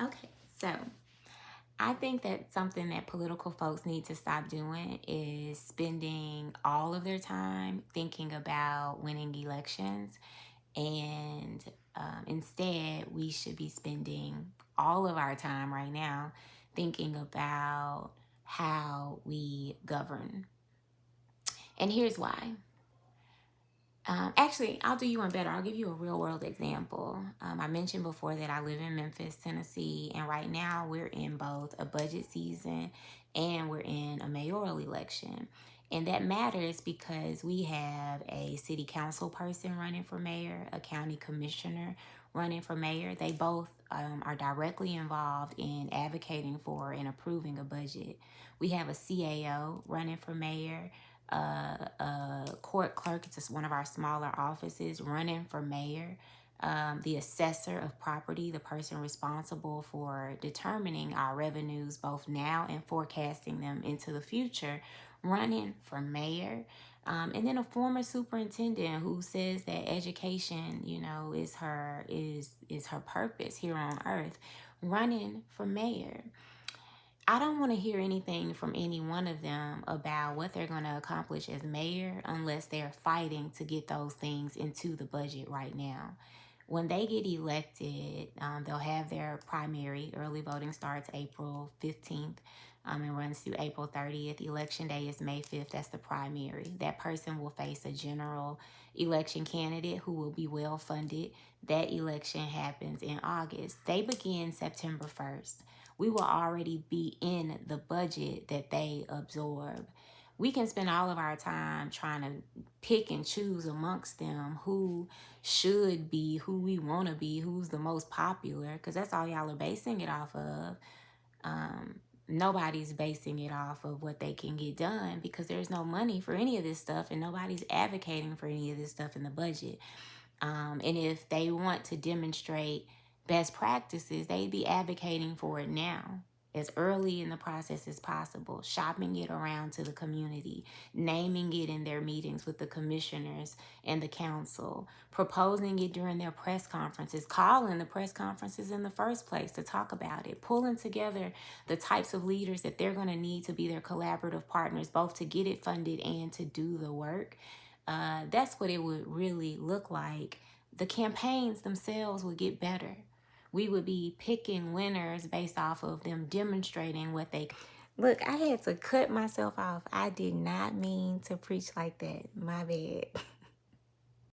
Okay, so I think that something that political folks need to stop doing is spending all of their time thinking about winning elections. And instead, we should be spending all of our time right now thinking about how we govern. And here's why. Actually, I'll do you one better. I'll give you a real world example. I mentioned before that I live in Memphis, Tennessee, and right now we're in both a budget season and we're in a mayoral election. And that matters because we have a city council person running for mayor, a county commissioner running for mayor. They both are directly involved in advocating for and approving a budget. We have a CAO running for mayor, a court clerk, it's just one of our smaller offices, running for mayor, the assessor of property, the person responsible for determining our revenues both now and forecasting them into the future, running for mayor. And then a former superintendent who says that education, is her purpose here on earth, running for mayor. I don't want to hear anything from any one of them about what they're going to accomplish as mayor unless they're fighting to get those things into the budget right now. When they get elected, they'll have their primary. Early voting starts April 15th and runs through April 30th. Election day is May 5th. That's the primary. That person will face a general election candidate who will be well funded. That election happens in August. They begin September 1st. We will already be in the budget that they absorb. We can spend all of our time trying to pick and choose amongst them who should be, who we want to be, who's the most popular, because that's all y'all are basing it off of. Nobody's basing it off of what they can get done because there's no money for any of this stuff and nobody's advocating for any of this stuff in the budget. And if they want to demonstrate best practices, they'd be advocating for it now, as early in the process as possible, shopping it around to the community, naming it in their meetings with the commissioners and the council, proposing it during their press conferences, calling the press conferences in the first place to talk about it, pulling together the types of leaders that they're going to need to be their collaborative partners, both to get it funded and to do the work. That's what it would really look like. The campaigns themselves would get better. We would be picking winners based off of them demonstrating what they... Look, I had to cut myself off. I did not mean to preach like that. My bad.